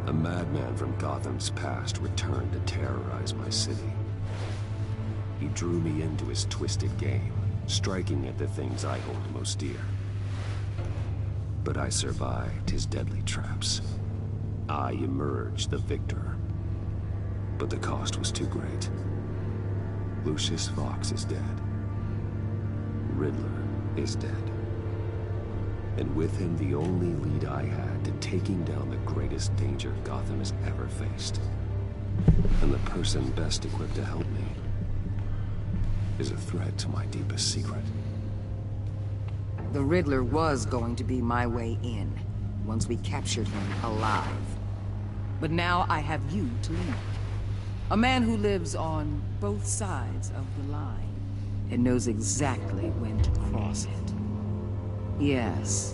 A madman from Gotham's past returned to terrorize my city. He drew me into his twisted game, striking at the things I hold most dear. But I survived his deadly traps. I emerged the victor. But the cost was too great. Lucius Fox is dead. Riddler is dead. And with him, the only lead I had to taking down the greatest danger Gotham has ever faced. And the person best equipped to help me is a threat to my deepest secret. The Riddler was going to be my way in, once we captured him alive. But now I have you to lead. A man who lives on both sides of the line, and knows exactly when to cross it. Yes,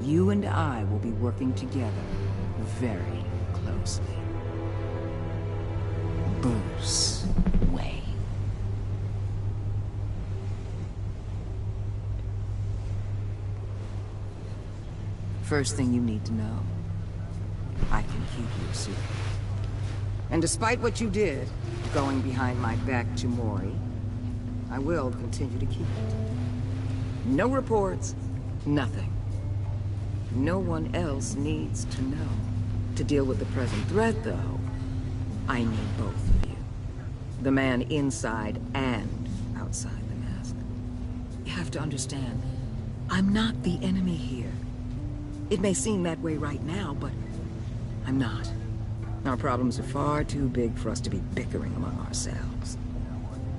you and I will be working together very closely. Bruce Wayne. First thing you need to know, I can keep you a secret. And despite what you did, going behind my back to Mori, I will continue to keep it. No reports, nothing. No one else needs to know. To deal with the present threat, though, I need both of you. The man inside and outside the mask. You have to understand, I'm not the enemy here. It may seem that way right now, but I'm not. Our problems are far too big for us to be bickering among ourselves.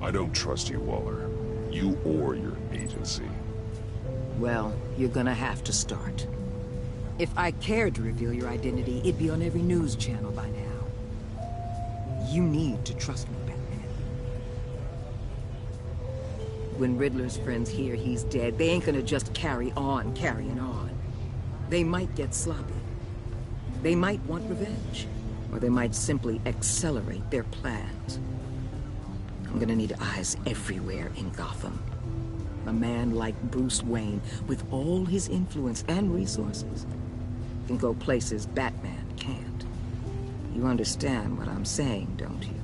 I don't trust you, Waller. You or your agency. Well, you're gonna have to start. If I cared to reveal your identity, it'd be on every news channel by now. You need to trust me, Batman. When Riddler's friends hear he's dead, they ain't gonna just carry on carrying on. They might get sloppy. They might want revenge. Or they might simply accelerate their plans. I'm gonna need eyes everywhere in Gotham. A man like Bruce Wayne, with all his influence and resources, can go places Batman can't. You understand what I'm saying, don't you?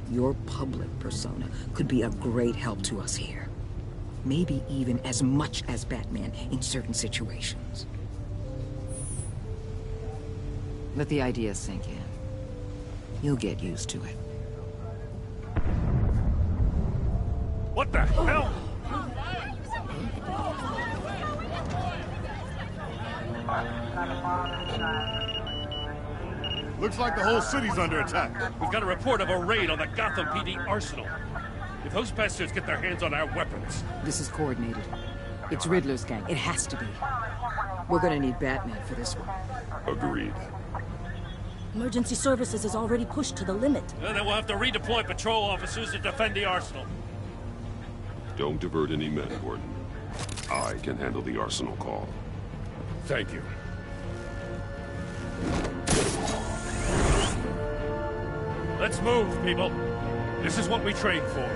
Your public persona could be a great help to us here. Maybe even as much as Batman in certain situations. Let the idea sink in. You'll get used to it. What the hell? Looks like the whole city's under attack. We've got a report of a raid on the Gotham PD arsenal. If those bastards get their hands on our weapons... This is coordinated. It's Riddler's gang. It has to be. We're gonna need Batman for this one. Agreed. Emergency services is already pushed to the limit. And then we'll have to redeploy patrol officers to defend the arsenal. Don't divert any men, Gordon. I can handle the arsenal call. Thank you. Let's move, people. This is what we trained for.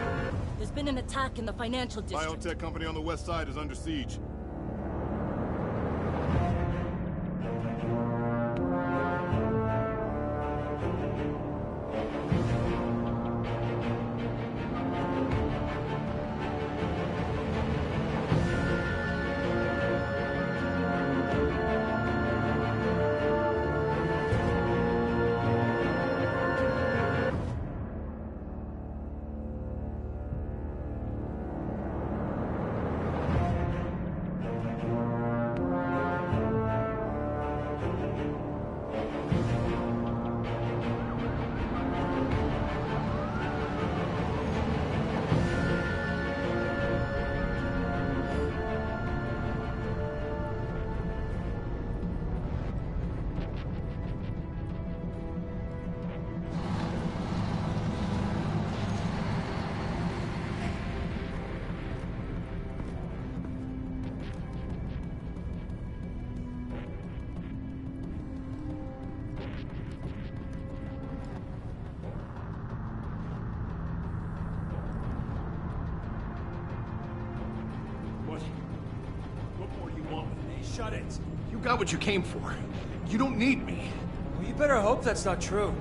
There's been an attack in the financial district. Biotech company on the west side is under siege. Shut it. You got what you came for. You don't need me. You better hope that's not true.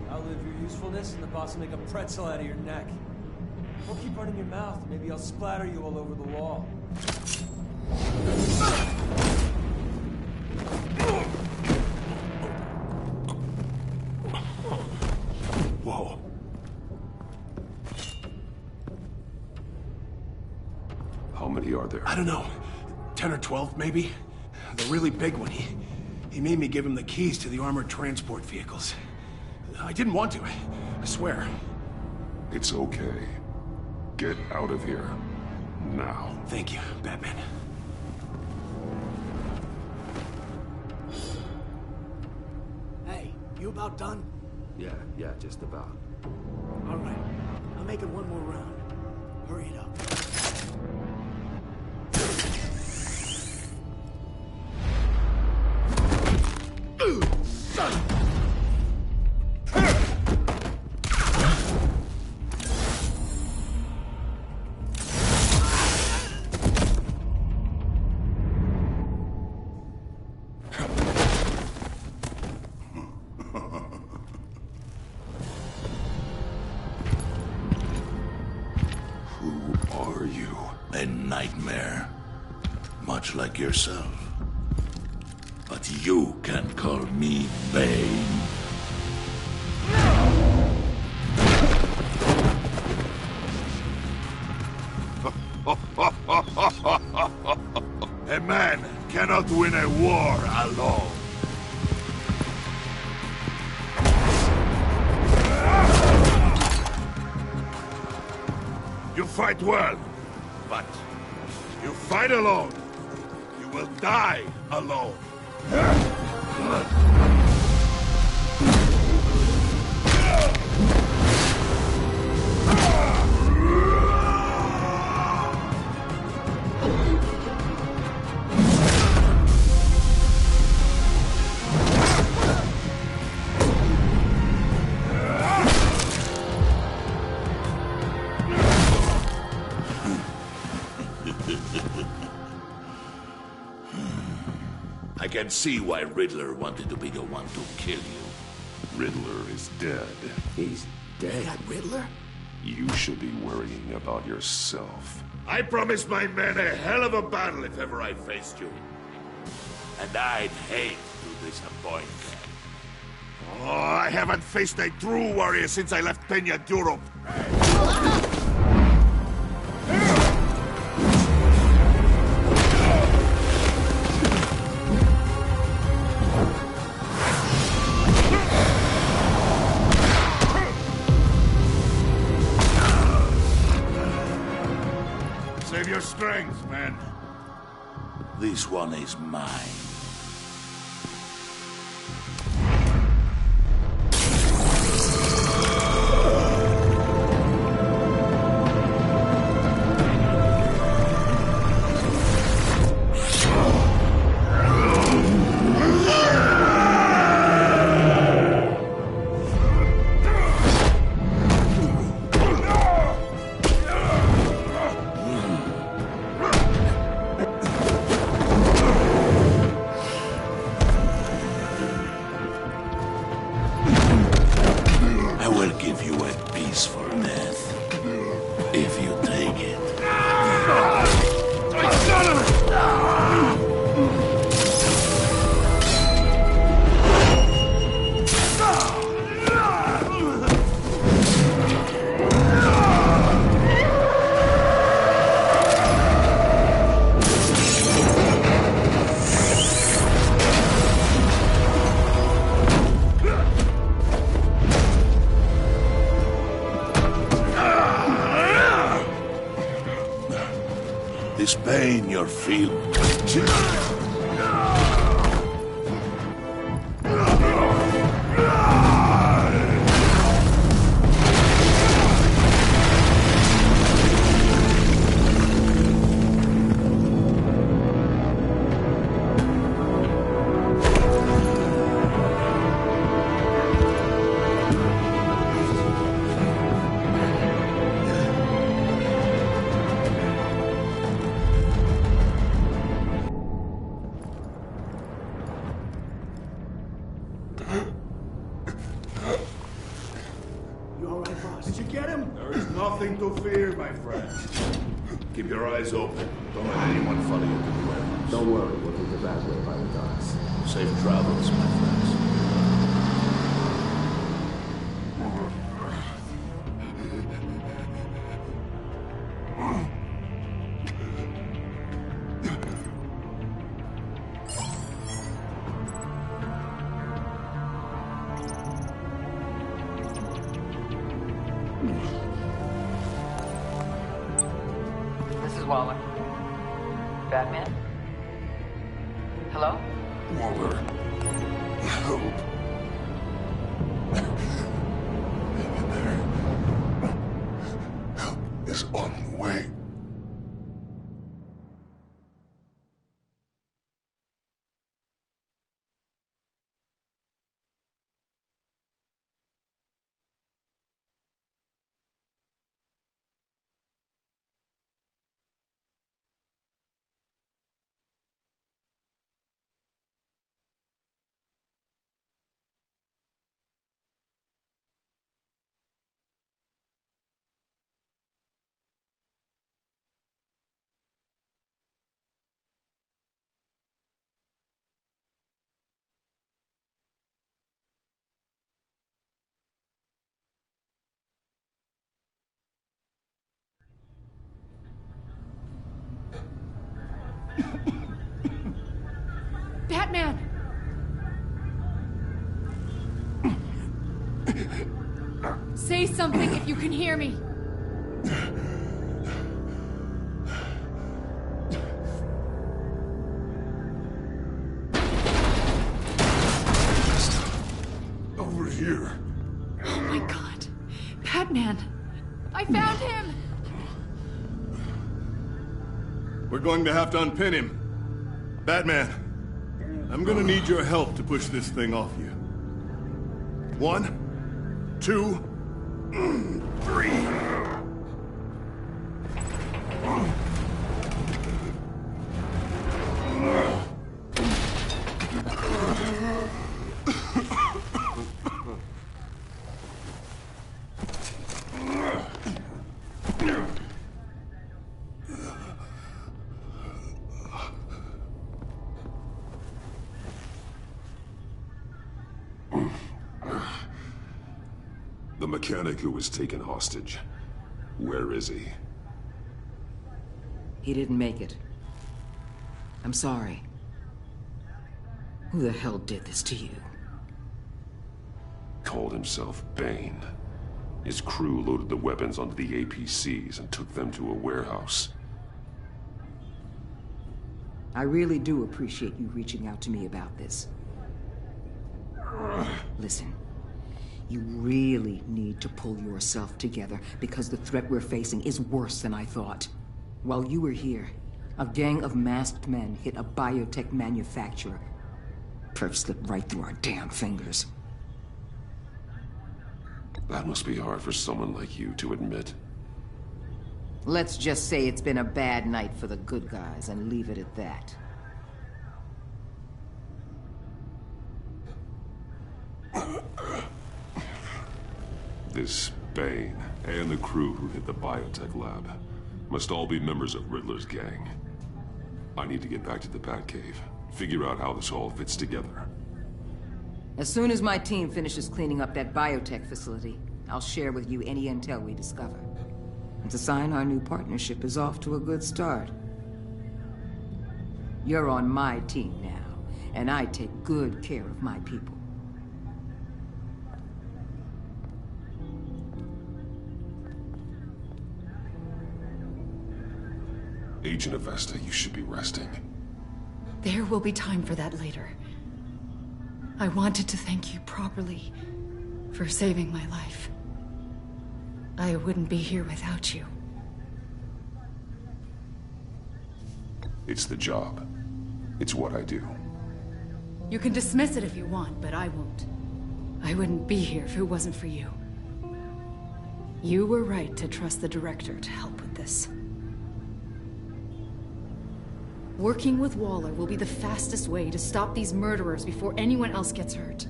Outlive your usefulness and the boss will make a pretzel out of your neck. Or keep running your mouth, maybe I'll splatter you all over the wall. Whoa. How many are there? I don't know. 10 or 12, maybe? The really big one, he made me give him the keys to the armored transport vehicles. I didn't want to, I swear. It's okay. Get out of here. Now. Thank you, Batman. Hey, you about done? Yeah, just about. All right. I'll make it one more round. Hurry it up. Son of... Who are you? A nightmare. Much like yourself. But you can call me Bane. A man cannot win a war alone. You fight well, but you fight alone. You will die alone. I can see why Riddler wanted to be the one to kill you. Riddler is dead. He's dead. That Riddler? You should be worrying about yourself. I promised my men a hell of a battle if ever I faced you. And I'd hate to disappoint them. Oh, I haven't faced a true warrior since I left Peña Duro. Save your strength, man. This one is mine. This pain you're feeling. Keep your eyes open. Don't let anyone follow you to the warehouse. Don't worry, we'll take the back way by the docks. Safe travels, my friends. This is Waller. Batman? Hello? Waller. Help. Help is on the way. Batman! Say something if you can hear me. Over here. Oh my God. Batman! I found him! We're going to have to unpin him. Batman, I'm gonna need your help to push this thing off you. 1, 2, 3. The mechanic who was taken hostage. Where is he? He didn't make it. I'm sorry. Who the hell did this to you? Called himself Bane. His crew loaded the weapons onto the APCs and took them to a warehouse. I really do appreciate you reaching out to me about this. Listen, you really need to pull yourself together because the threat we're facing is worse than I thought. While you were here, a gang of masked men hit a biotech manufacturer. Perf slipped right through our damn fingers. That must be hard for someone like you to admit. Let's just say it's been a bad night for the good guys and leave it at that. This Bane and the crew who hit the biotech lab must all be members of Riddler's gang. I need to get back to the Batcave, figure out how this all fits together. As soon as my team finishes cleaning up that biotech facility, I'll share with you any intel we discover. It's a sign our new partnership is off to a good start. You're on my team now, and I take good care of my people. Agent Avesta, you should be resting. There will be time for that later. I wanted to thank you properly for saving my life. I wouldn't be here without you. It's the job. It's what I do. You can dismiss it if you want, but I won't. I wouldn't be here if it wasn't for you. You were right to trust the director to help with this. Working with Waller will be the fastest way to stop these murderers before anyone else gets hurt.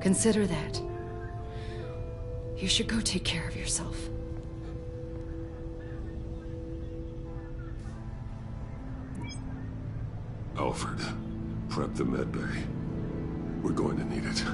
Consider that. You should go take care of yourself. Alfred, prep the med bay. We're going to need it.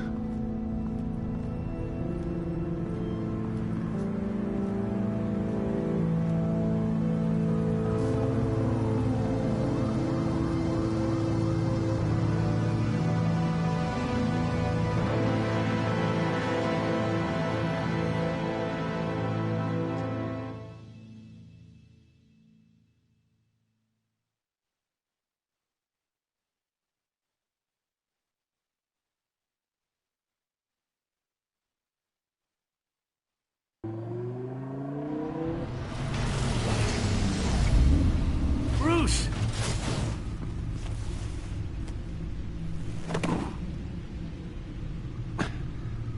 Bruce!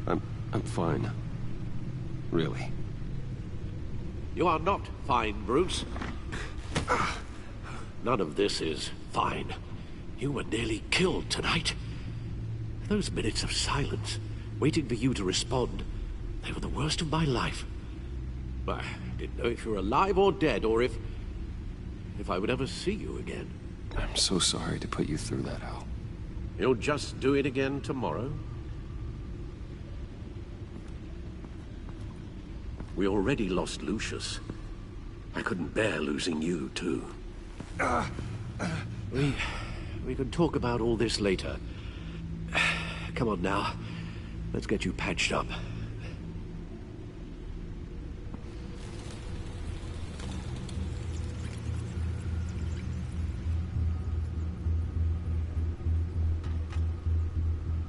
I'm fine. Really. You are not fine, Bruce. None of this is fine. You were nearly killed tonight. Those minutes of silence, waiting for you to respond, they were the worst of my life. I didn't know if you were alive or dead, or if I would ever see you again. I'm so sorry to put you through that, Al. You'll just do it again tomorrow? We already lost Lucius. I couldn't bear losing you, too. We can talk about all this later. Come on now. Let's get you patched up.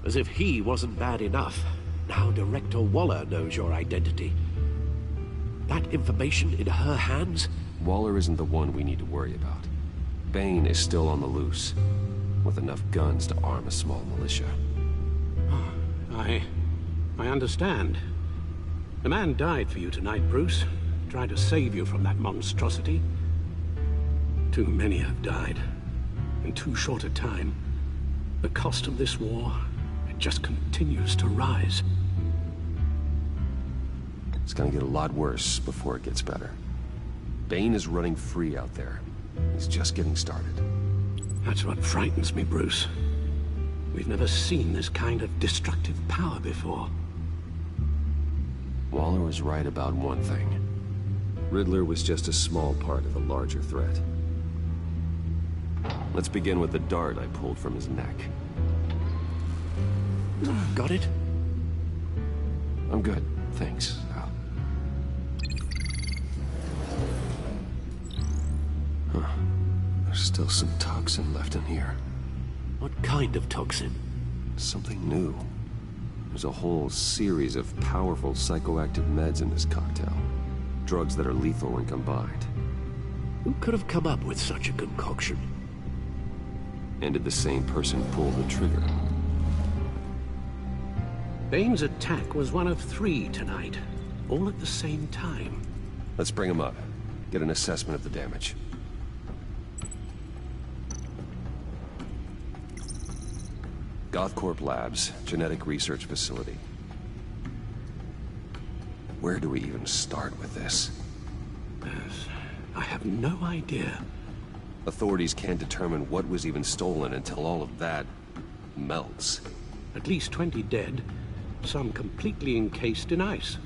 As if he wasn't bad enough, now Director Waller knows your identity. That information in her hands? Waller isn't the one we need to worry about. Bane is still on the loose, with enough guns to arm a small militia. I understand. The man died for you tonight, Bruce. Tried to save you from that monstrosity. Too many have died. In too short a time. The cost of this war, it just continues to rise. It's gonna get a lot worse before it gets better. Bane is running free out there. He's just getting started. That's what frightens me, Bruce. We've never seen this kind of destructive power before. Waller was right about one thing. Riddler was just a small part of a larger threat. Let's begin with the dart I pulled from his neck. Got it? I'm good, thanks, Al. Huh. There's still some toxin left in here. What kind of toxin? Something new. There's a whole series of powerful psychoactive meds in this cocktail. Drugs that are lethal when combined. Who could have come up with such a concoction? And did the same person pull the trigger? Bane's attack was one of 3 tonight, all at the same time. Let's bring him up. Get an assessment of the damage. Gothcorp Labs, genetic research facility. Where do we even start with this? I have no idea. Authorities can't determine what was even stolen until all of that melts. At least 20 dead, some completely encased in ice.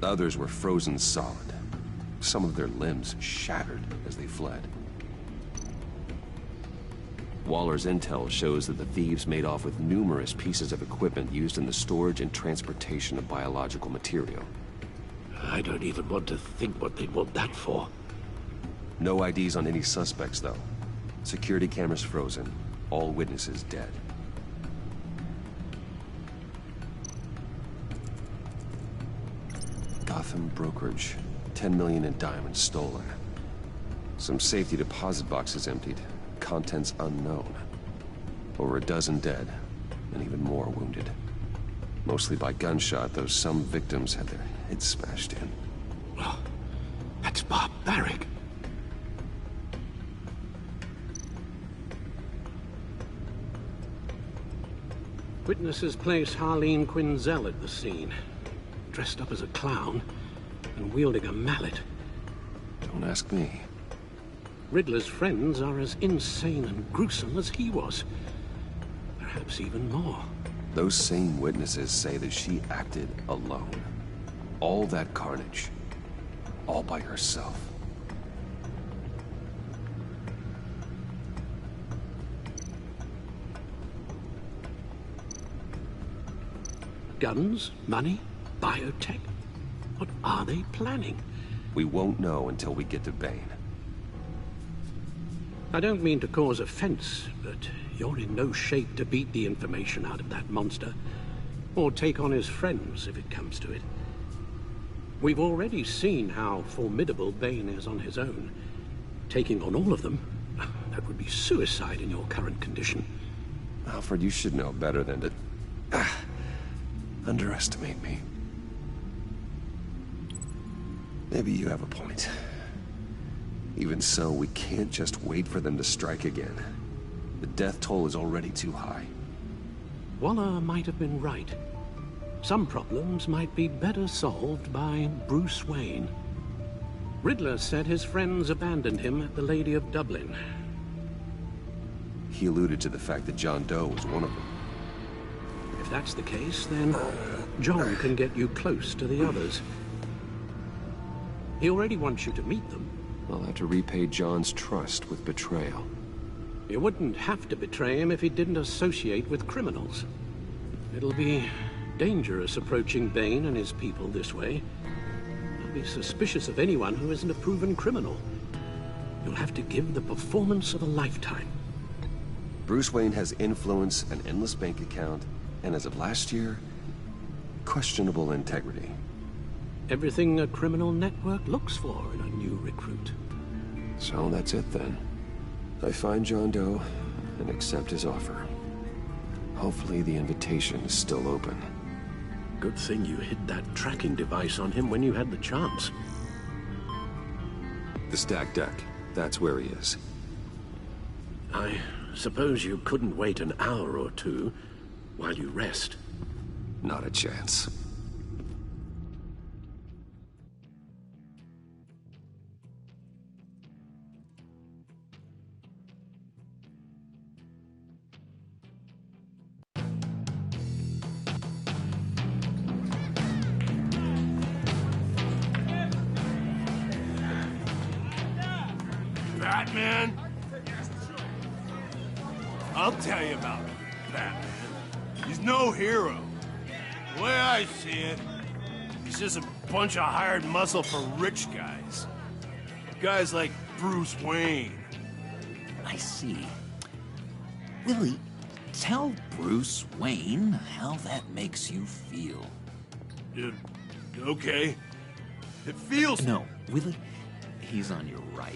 Others were frozen solid. Some of their limbs shattered as they fled. Waller's intel shows that the thieves made off with numerous pieces of equipment used in the storage and transportation of biological material. I don't even want to think what they'd want that for. No IDs on any suspects, though. Security cameras frozen. All witnesses dead. Gotham brokerage. 10 million in diamonds stolen. Some safety deposit boxes emptied. Contents unknown. Over a dozen dead, and even more wounded. Mostly by gunshot, though some victims had their heads smashed in. Oh, that's barbaric. Witnesses place Harleen Quinzel at the scene, dressed up as a clown and wielding a mallet. Don't ask me. Riddler's friends are as insane and gruesome as he was. Perhaps even more. Those same witnesses say that she acted alone. All that carnage. All by herself. Guns, money, biotech. What are they planning? We won't know until we get to Bane. I don't mean to cause offense, but you're in no shape to beat the information out of that monster, or take on his friends if it comes to it. We've already seen how formidable Bane is on his own. Taking on all of them, that would be suicide in your current condition. Alfred, you should know better than to underestimate me. Maybe you have a point. Even so, we can't just wait for them to strike again. The death toll is already too high. Waller might have been right. Some problems might be better solved by Bruce Wayne. Riddler said his friends abandoned him at the Lady of Dublin. He alluded to the fact that John Doe was one of them. If that's the case, then John can get you close to the others. He already wants you to meet them. I'll have to repay John's trust with betrayal. You wouldn't have to betray him if he didn't associate with criminals. It'll be dangerous approaching Bane and his people this way. They'll be suspicious of anyone who isn't a proven criminal. You'll have to give the performance of a lifetime. Bruce Wayne has influence, an endless bank account, and as of last year, questionable integrity. Everything a criminal network looks for in a new recruit. So that's it then. I find John Doe and accept his offer. Hopefully the invitation is still open. Good thing you hid that tracking device on him when you had the chance. The stacked deck. That's where he is. I suppose you couldn't wait an hour or two while you rest. Not a chance. Batman? I'll tell you about Batman. He's no hero. The way I see it, he's just a bunch of hired muscle for rich guys. Guys like Bruce Wayne. I see. Willie, tell Bruce Wayne how that makes you feel. Okay. It feels... No, Willie, he's on your right.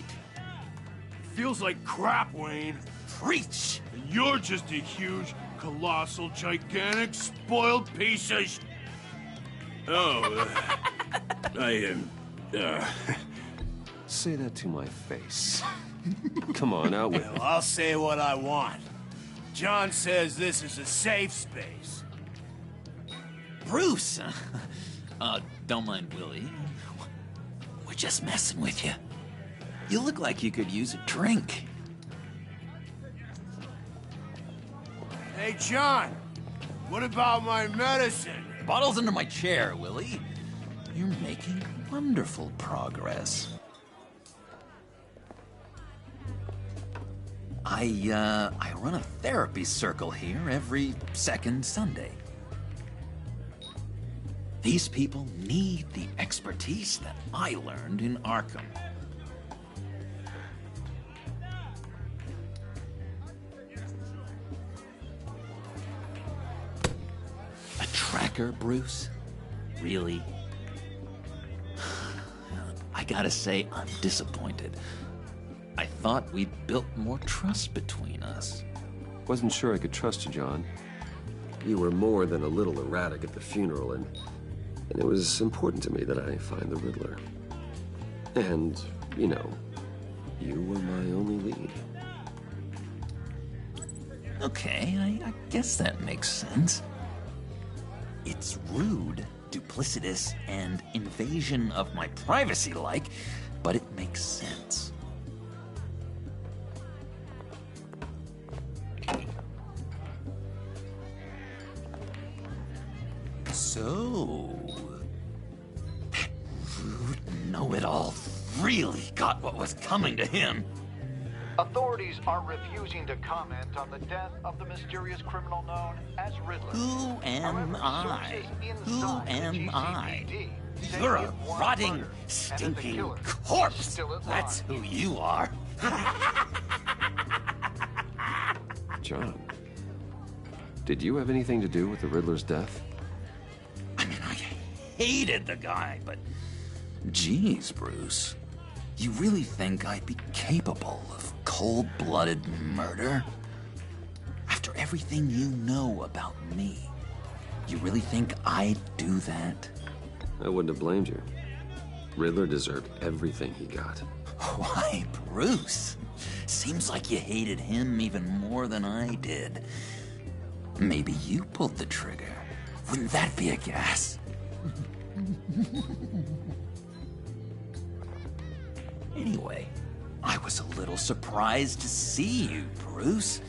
Feels like crap, Wayne. Preach! And you're just a huge, colossal, gigantic, spoiled piece of sh... Oh, Say that to my face. Come on, out with it. Well, I'll say what I want. John says this is a safe space. Bruce! Don't mind Willie. We're just messing with you. You look like you could use a drink. Hey, John. What about my medicine? Bottle's under my chair, Willie. You're making wonderful progress. I run a therapy circle here every second Sunday. These people need the expertise that I learned in Arkham. A tracker, Bruce? Really? I gotta say, I'm disappointed. I thought we'd built more trust between us. Wasn't sure I could trust you, John. You were more than a little erratic at the funeral, and it was important to me that I find the Riddler. And, you know, you were my only lead. Okay, I guess that makes sense. It's rude, duplicitous, and invasion of my privacy-like, but it makes sense. really got what was coming to him. Authorities are refusing to comment on the death of the mysterious criminal known as Riddler. Who am I? Who am I? You're a rotting, stinking corpse. That's who you are. John, did you have anything to do with the Riddler's death? I mean, I hated the guy, but... Geez, Bruce. You really think I'd be capable of cold-blooded murder? After everything you know about me, you really think I'd do that? I wouldn't have blamed you. Riddler deserved everything he got. Why, Bruce? Seems like you hated him even more than I did. Maybe you pulled the trigger. Wouldn't that be a gas? Anyway, I was a little surprised to see you, Bruce.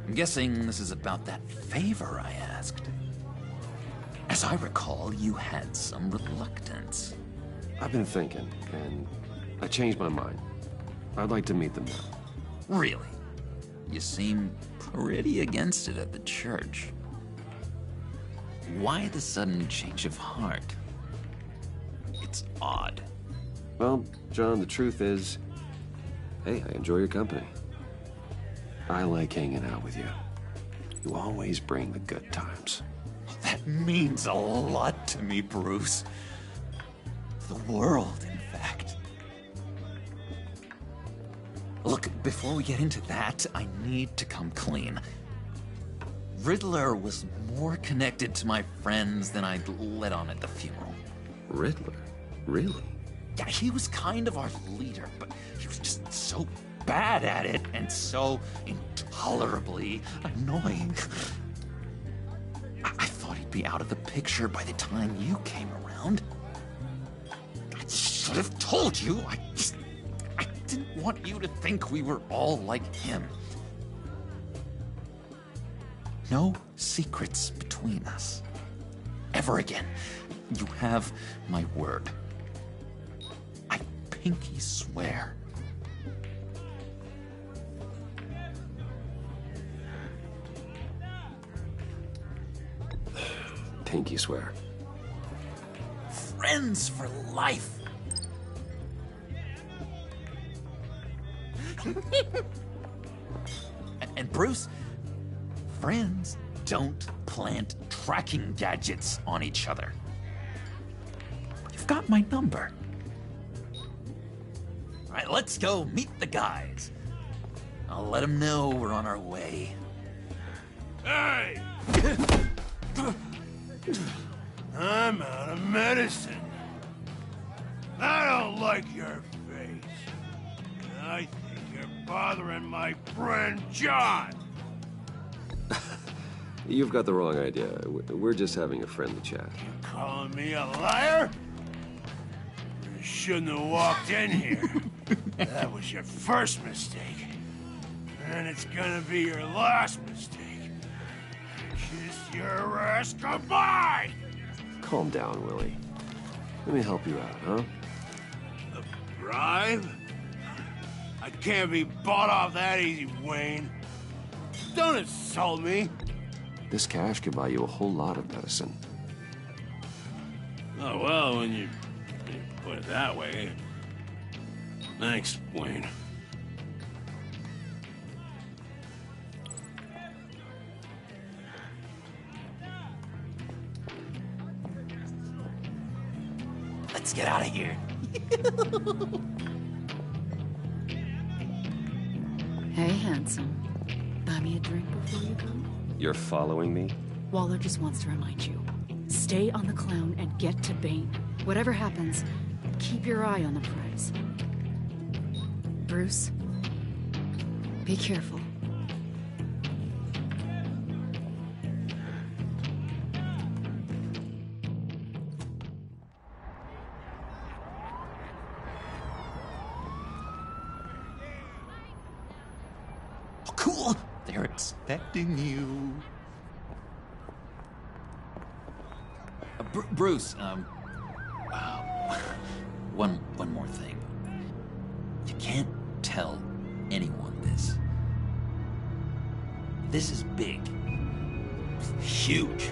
I'm guessing this is about that favor I asked. As I recall, you had some reluctance. I've been thinking, and I changed my mind. I'd like to meet them now. Really? You seem pretty against it at the church. Why the sudden change of heart? It's odd. Well, John, the truth is, hey, I enjoy your company. I like hanging out with you. You always bring the good times. That means a lot to me, Bruce. The world, in fact. Look, before we get into that, I need to come clean. Riddler was more connected to my friends than I'd let on at the funeral. Riddler? Really? Yeah, he was kind of our leader, but he was just so bad at it and so intolerably annoying. I thought he'd be out of the picture by the time you came around. I should have told you. I didn't want you to think we were all like him. No secrets between us. Ever again. You have my word. I pinky swear. Pinky swear. Friends for life. And Bruce, friends don't plant tracking gadgets on each other. You've got my number. All right, let's go meet the guys. I'll let them know we're on our way. Hey! I'm out of medicine. I don't like your face. I think you're bothering my friend John. You've got the wrong idea. We're just having a friendly chat. Calling me a liar? You shouldn't have walked in here. That was your first mistake. And it's gonna be your last mistake. Kiss your ass goodbye! Calm down, Willie. Let me help you out, huh? A bribe? I can't be bought off that easy, Wayne. Don't insult me. This cash could buy you a whole lot of medicine. Oh, well, when you put it that way. Thanks, Wayne. Let's get out of here. Hey, handsome. Buy me a drink before you go? You're following me? Waller just wants to remind you. Stay on the clown and get to Bane. Whatever happens, keep your eye on the prize. Bruce, be careful. Oh, cool! They're expecting you. Bruce, one more thing. tell anyone this. This is big. Huge.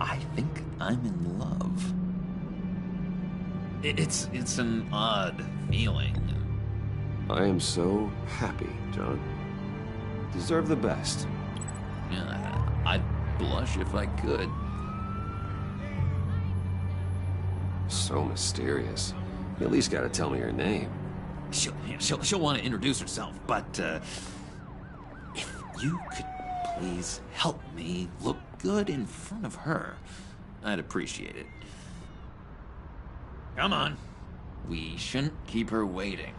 I think I'm in love. It's an odd feeling. I am so happy, John. Deserve the best. Yeah, I'd blush if I could. So mysterious. You at least gotta tell me her name. She'll want to introduce herself, but if you could please help me look good in front of her, I'd appreciate it. Come on. We shouldn't keep her waiting.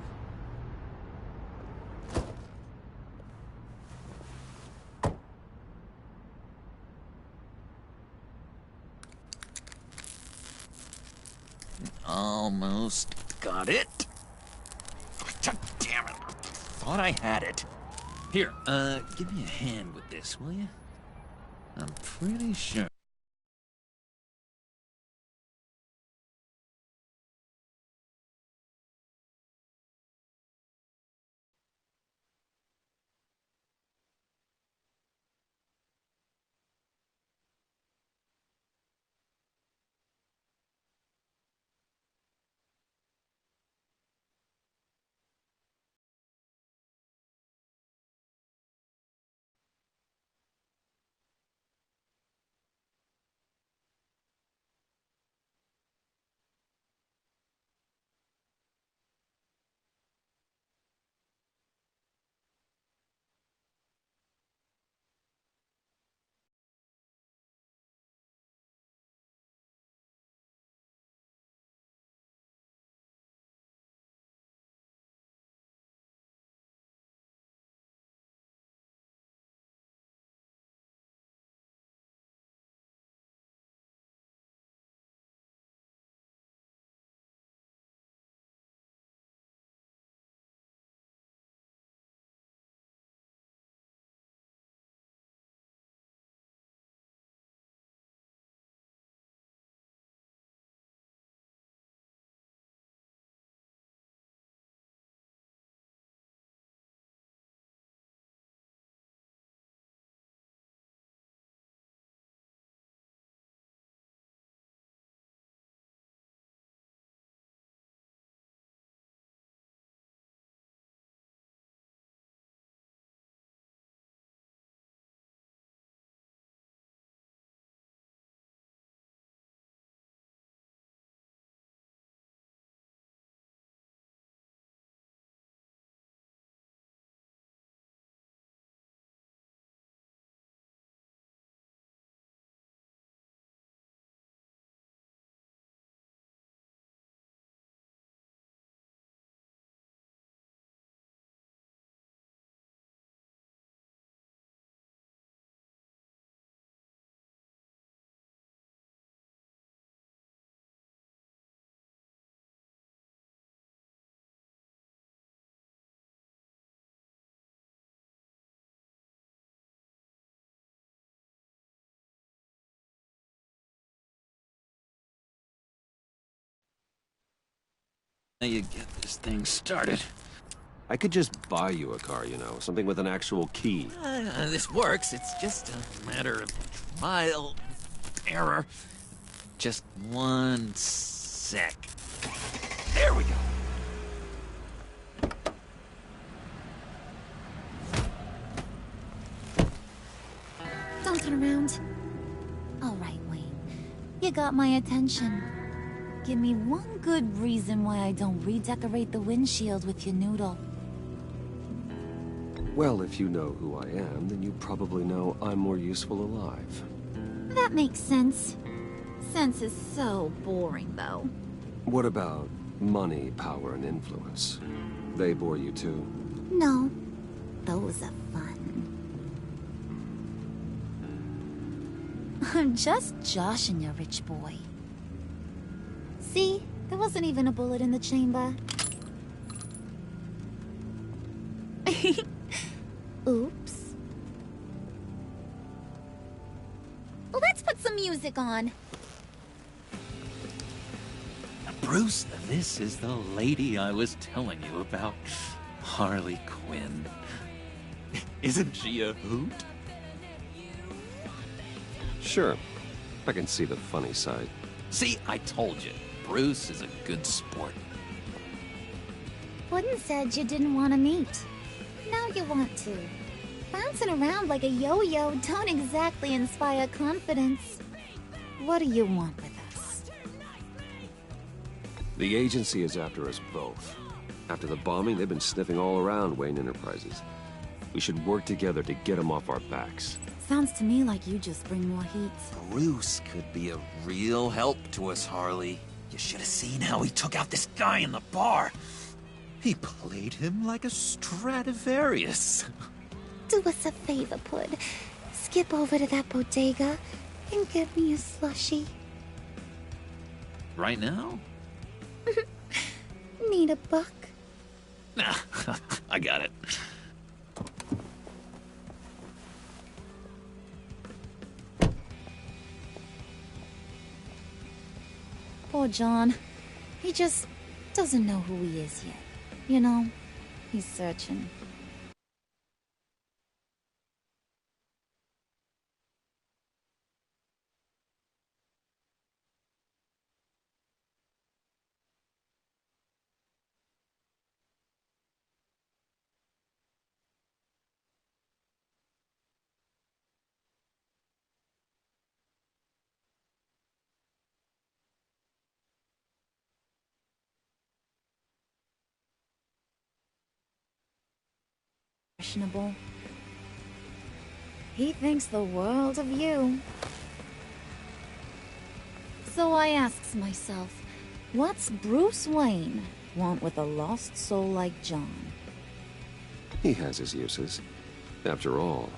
Almost got it. God damn it. Thought I had it. Here, give me a hand with this, will you? I'm pretty sure. Now you get this thing started. I could just buy you a car, you know, something with an actual key. This works. It's just a matter of trial error. Just one sec. There we go. Don't turn around. All right, Wayne. You got my attention. Give me one good reason why I don't redecorate the windshield with your noodle. Well, if you know who I am, then you probably know I'm more useful alive. That makes sense. Sense is so boring, though. What about money, power, and influence? They bore you too? No. Those are fun. I'm just joshing you, rich boy. See? There wasn't even a bullet in the chamber. Oops. Let's put some music on. Bruce, this is the lady I was telling you about. Harley Quinn. Isn't she a hoot? Sure. I can see the funny side. See, I told you. Bruce is a good sport. Wooden said you didn't want to meet. Now you want to. Bouncing around like a yo-yo don't exactly inspire confidence. What do you want with us? The agency is after us both. After the bombing, they've been sniffing all around Wayne Enterprises. We should work together to get them off our backs. Sounds to me like you just bring more heat. Bruce could be a real help to us, Harley. You should have seen how he took out this guy in the bar. He played him like a Stradivarius. Do us a favor, Pud. Skip over to that bodega and get me a slushie. Right now? Need a buck? Nah, I got it. Poor John. He just doesn't know who he is yet. You know, he's searching. Questionable. He thinks the world of you. So I asks myself, what's Bruce Wayne want with a lost soul like John? He has his uses. After all,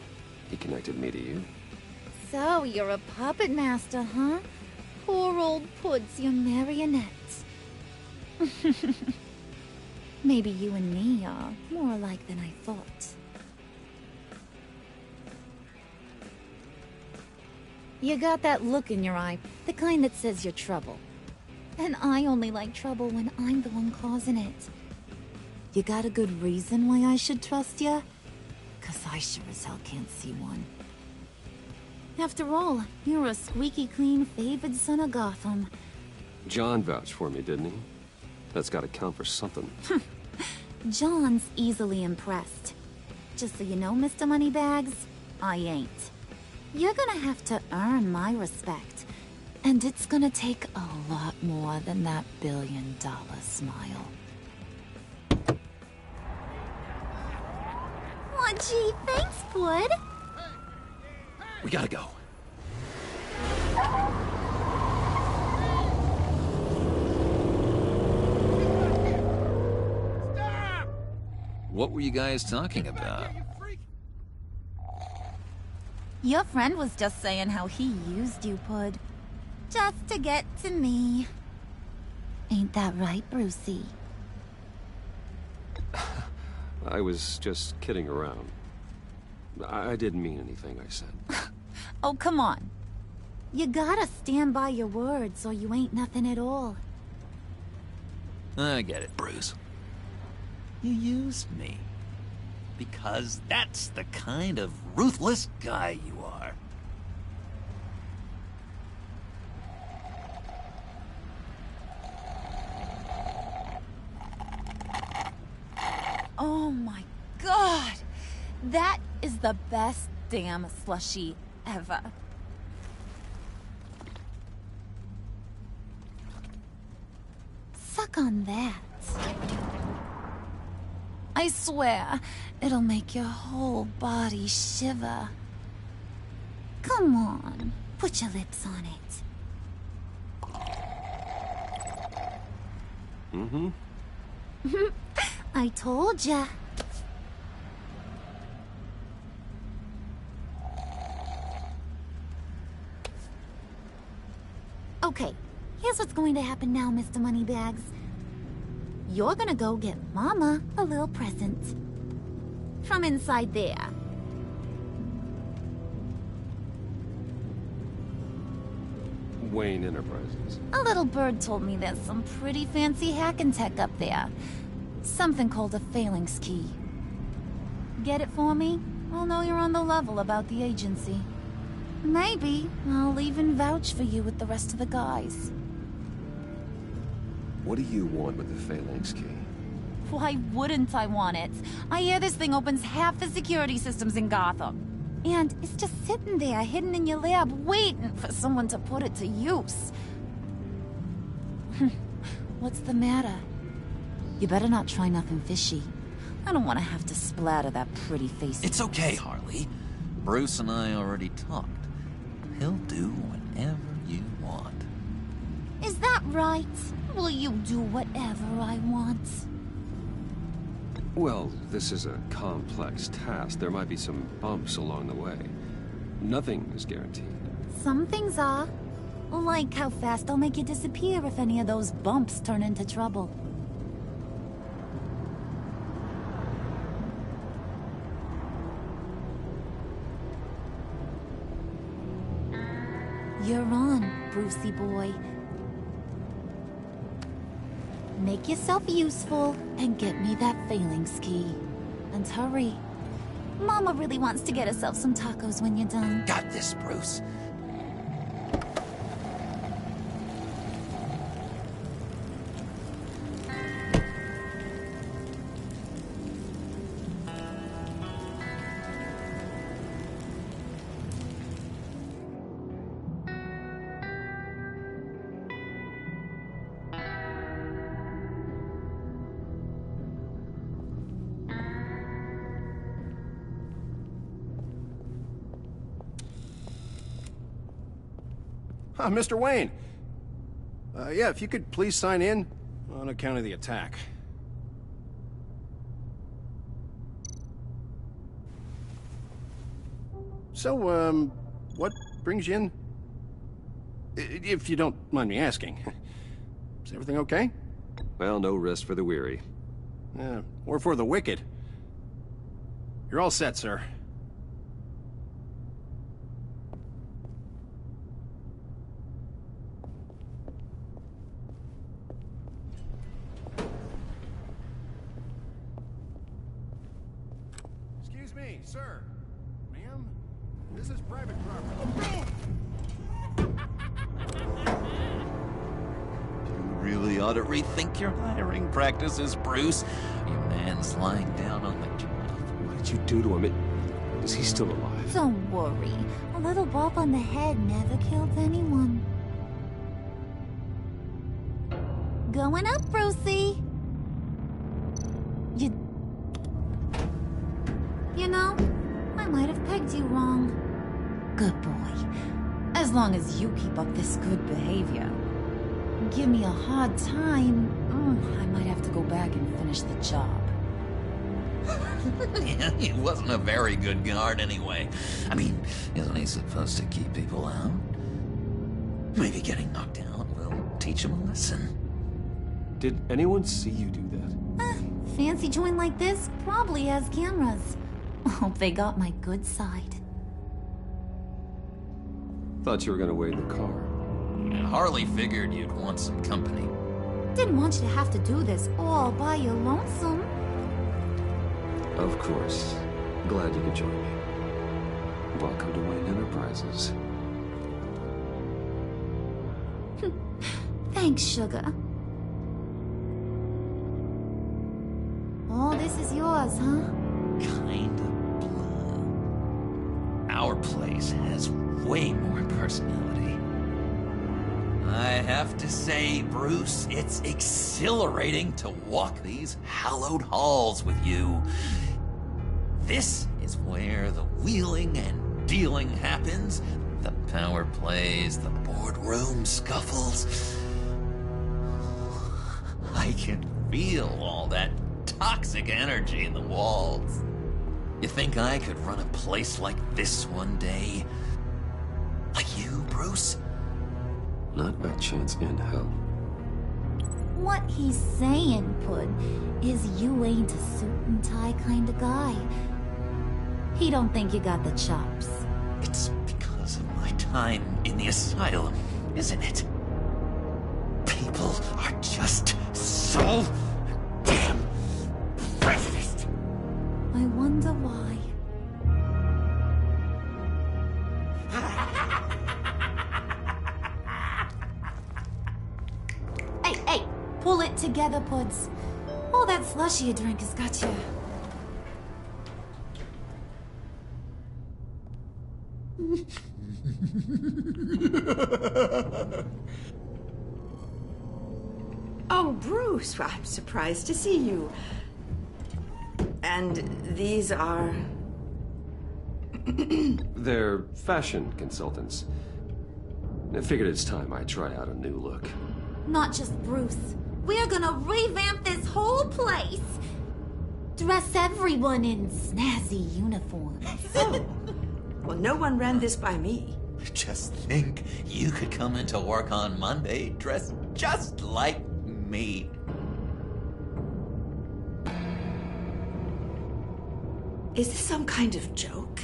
he connected me to you. So you're a puppet master, huh? Poor old Pud's your marionette. Maybe you and me are more alike than I thought. You got that look in your eye, the kind that says you're trouble. And I only like trouble when I'm the one causing it. You got a good reason why I should trust you? 'Cause I sure as hell can't see one. After all, you're a squeaky clean favored son of Gotham. John vouched for me, didn't he? That's gotta count for something. John's easily impressed. Just so you know, Mr. Moneybags, I ain't. You're gonna have to earn my respect. And it's gonna take a lot more than that billion-dollar smile. Aw, gee, thanks, Bud. We gotta go. What were you guys talking about? Your friend was just saying how he used you, Pud. Just to get to me. Ain't that right, Brucey? I was just kidding around. I didn't mean anything I said. Oh, come on. You gotta stand by your words or you ain't nothing at all. I get it, Bruce. You used me. Because that's the kind of ruthless guy you are. Oh my god! That is the best damn slushie ever. Suck on that. I swear, it'll make your whole body shiver. Come on, put your lips on it. Mm-hmm. I told ya. Okay, here's what's going to happen now, Mr. Moneybags. You're gonna go get Mama a little present. From inside there. Wayne Enterprises. A little bird told me there's some pretty fancy hacking tech up there. Something called a phalanx key. Get it for me? I'll know you're on the level about the agency. Maybe I'll even vouch for you with the rest of the guys. What do you want with the phalanx key? Why wouldn't I want it? I hear this thing opens half the security systems in Gotham. And it's just sitting there, hidden in your lab, waiting for someone to put it to use. What's the matter? You better not try nothing fishy. I don't want to have to splatter that pretty face. It's okay, Harley. Bruce and I already talked. He'll do whatever you want. Is that right? Will you do whatever I want? Well, this is a complex task. There might be some bumps along the way. Nothing is guaranteed. Some things are. Like how fast I'll make you disappear if any of those bumps turn into trouble. You're on, Brucey boy. Make yourself useful and get me that phalanx key. And hurry. Mama really wants to get herself some tacos when you're done. Got this, Bruce. Mr. Wayne. Yeah, if you could please sign in on account of the attack. So, what brings you in? If you don't mind me asking. Is everything okay? Well, no rest for the weary. Or for the wicked. You're all set, sir. Excuse me, sir. Ma'am, this is private property. You really ought to rethink your hiring practices, Bruce. Your man's lying down on the job. What did you do to him? Is he still alive? Don't worry. A little bump on the head never killed anyone. Going up, Brucey. You know, I might have pegged you wrong. Good boy. As long as you keep up this good behavior. Give me a hard time, I might have to go back and finish the job. Yeah, he wasn't a very good guard anyway. I mean, isn't he supposed to keep people out? Maybe getting knocked out will teach him a lesson. Did anyone see you do that? Fancy joint like this probably has cameras. Hope they got my good side. Thought you were gonna wait in the car. Harley figured you'd want some company. Didn't want you to have to do this all by your lonesome. Of course. Glad you could join me. Welcome to Wayne Enterprises. Thanks, sugar. All this is yours, huh? Kind of blue. Our place has way more personality. I have to say, Bruce, it's exhilarating to walk these hallowed halls with you. This is where the wheeling and dealing happens. The power plays, the boardroom scuffles. I can feel all that toxic energy in the walls. You think I could run a place like this one day? Like you, Bruce? Not a chance in hell. What he's saying, Pud, is you ain't a suit and tie kind of guy. He don't think you got the chops. It's because of my time in the asylum. isn't it? People are just so damn prejudiced. I wonder why. Hey, pull it together, Puds. All that slushy you drink has got you. Oh, Bruce, I'm surprised to see you. And these are... They're fashion consultants. I figured it's time I try out a new look. Not just Bruce. We're gonna revamp this whole place. Dress everyone in snazzy uniforms. Oh. Well, no one ran this by me. Just think, you could come into work on Monday dressed just like me. Is this some kind of joke?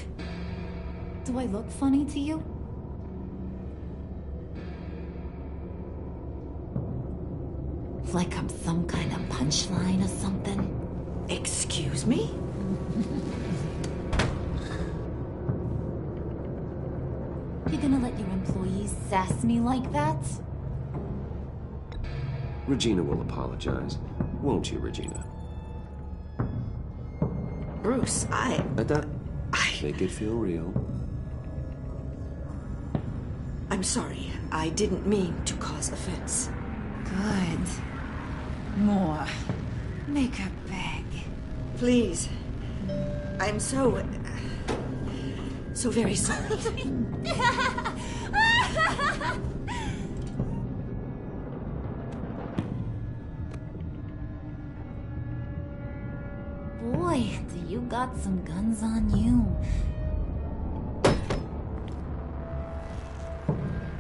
Do I look funny to you? Like I'm some kind of punchline or something? Excuse me? You gonna let your employees sass me like that? Regina will apologize. Won't you, Regina? Bruce, Make it feel real. I'm sorry. I didn't mean to cause offense. Good. More. Make her beg. Please. I'm so very sorry. Boy, do you got some guns on you.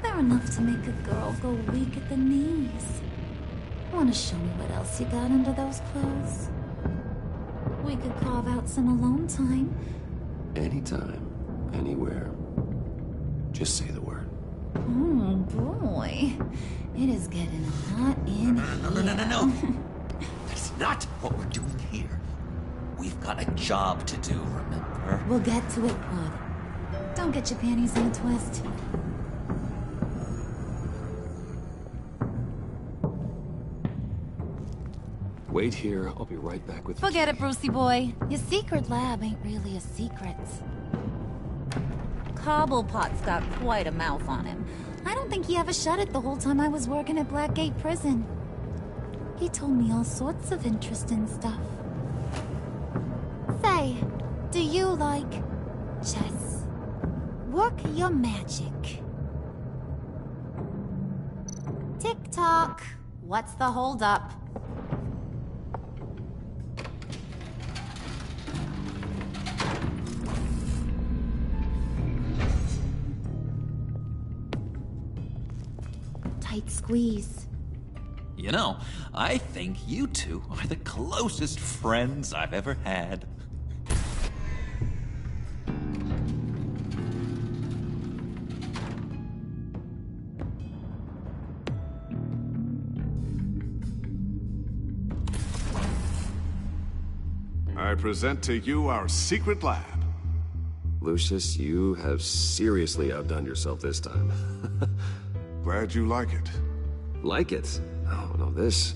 They're enough to make a girl go weak at the knees. Wanna show me what else you got under those clothes? We could carve out some alone time. Anytime, anywhere. Just say the word. Oh boy, it is getting hot in here. No. That's not what we're doing here. We've got a job to do, remember? We'll get to it, Bud. Don't get your panties in a twist. Wait here, I'll be right back with you. Forget it, Brucey boy. Your secret lab ain't really a secret. Cobblepot's got quite a mouth on him. I don't think he ever shut it the whole time I was working at Blackgate Prison. He told me all sorts of interesting stuff. Say, do you like chess? Work your magic. Tick-tock. What's the holdup? Tight squeeze. You know, I think you two are the closest friends I've ever had. I present to you our secret lab. Lucius, you have seriously outdone yourself this time. Glad you like it. Like it? Oh, no, this